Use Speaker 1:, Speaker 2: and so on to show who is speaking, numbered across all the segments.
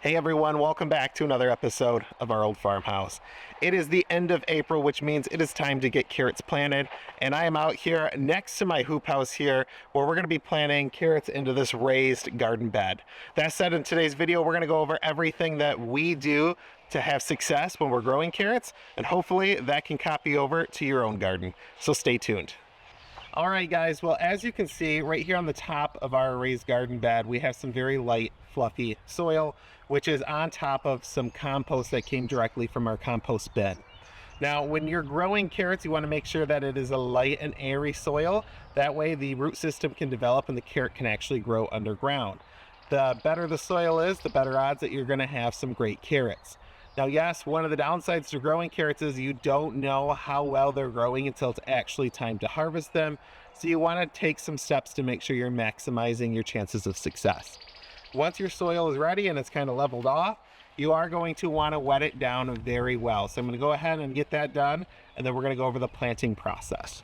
Speaker 1: Hey everyone, welcome back to another episode of our old farmhouse. It is the end of April, which means it is time to get carrots planted, and I am out here next to my hoop house here where we're going to be planting carrots into this raised garden bed. That said, in today's video we're going to go over everything that we do to have success when we're growing carrots, and hopefully that can copy over to your own garden. So stay tuned. All right guys, well, as you can see right here on the top of our raised garden bed, we have some very light fluffy soil, which is on top of some compost that came directly from our compost bin. Now, when you're growing carrots, you want to make sure that it is a light and airy soil. That way the root system can develop and the carrot can actually grow underground. The better the soil is, the better odds that you're going to have some great carrots. Now, yes, one of the downsides to growing carrots is you don't know how well they're growing until it's actually time to harvest them. So you want to take some steps to make sure you're maximizing your chances of success. Once your soil is ready and it's kind of leveled off, you are going to want to wet it down very well. So I'm going to go ahead and get that done, and then we're going to go over the planting process.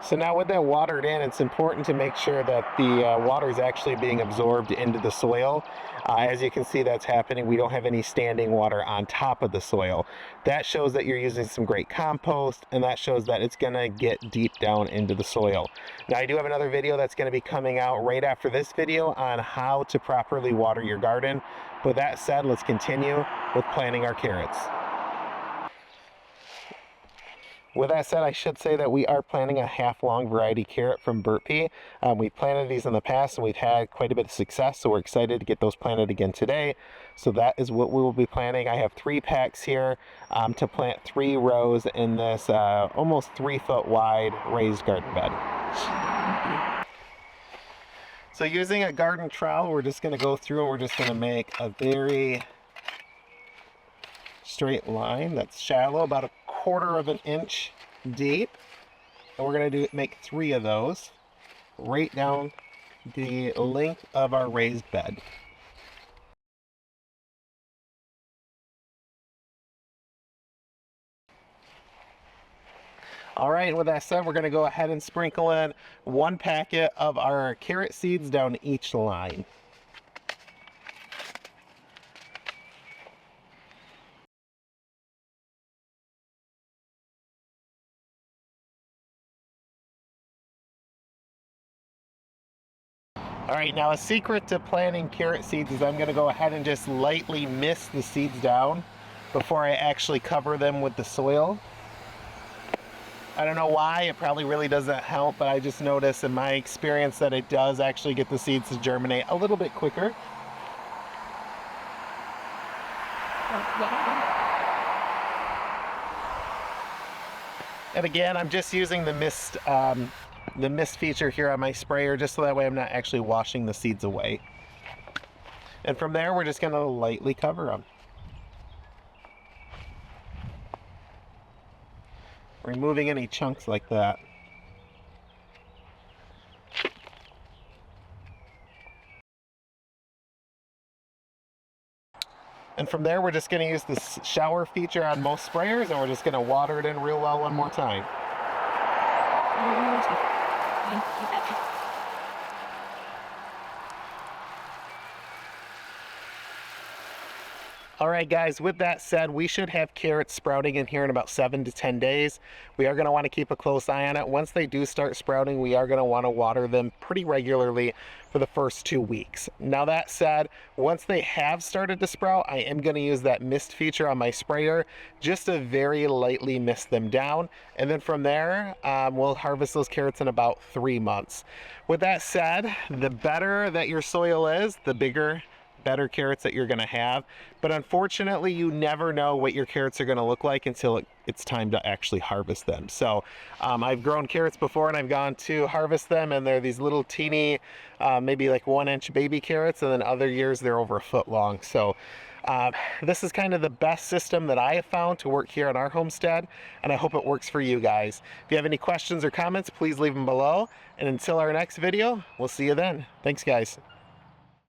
Speaker 1: So now with that watered in, it's important to make sure that the water is actually being absorbed into the soil. As you can see, that's happening. We don't have any standing water on top of the soil. That shows that you're using some great compost, and that shows that it's going to get deep down into the soil. Now, I do have another video that's going to be coming out right after this video on how to properly water your garden. With that said, let's continue with planting our carrots. With that said, I should say that we are planting a half-long variety carrot from Burpee. We've planted these in the past and we've had quite a bit of success, so we're excited to get those planted again today. So that is what we will be planting. I have 3 packs here to plant 3 rows in this almost 3-foot wide raised garden bed. So using a garden trowel, we're just going to go through and we're just going to make a very straight line that's shallow, about a 1/4 of an inch deep, and we're going to make 3 of those right down the length of our raised bed. All right, with that said, we're going to go ahead and sprinkle in 1 packet of our carrot seeds down each line. All right, now a secret to planting carrot seeds is I'm going to go ahead and just lightly mist the seeds down before I actually cover them with the soil. I don't know why, it probably really doesn't help, but I just noticed in my experience that it does actually get the seeds to germinate a little bit quicker. And again, I'm just using the mist feature here on my sprayer just so that way I'm not actually washing the seeds away. And from there, we're just going to lightly cover them. Removing any chunks like that. And from there, we're just going to use the shower feature on most sprayers, and we're just going to water it in real well one more time. All right, guys, with that said, we should have carrots sprouting in here in about 7 to 10 days. We are going to want to keep a close eye on it. Once they do start sprouting, we are going to want to water them pretty regularly for the first 2 weeks. Now, that said, once they have started to sprout, I am going to use that mist feature on my sprayer just to very lightly mist them down. And then from there, we'll harvest those carrots in about 3 months. With that said, the better that your soil is, the better carrots that you're going to have. But unfortunately, you never know what your carrots are going to look like until it's time to actually harvest them. So I've grown carrots before and I've gone to harvest them and they're these little teeny, maybe like 1-inch baby carrots, and then other years they're over 1 foot long. So this is kind of the best system that I have found to work here on our homestead, and I hope it works for you guys. If you have any questions or comments, please leave them below. And until our next video, we'll see you then. Thanks, guys.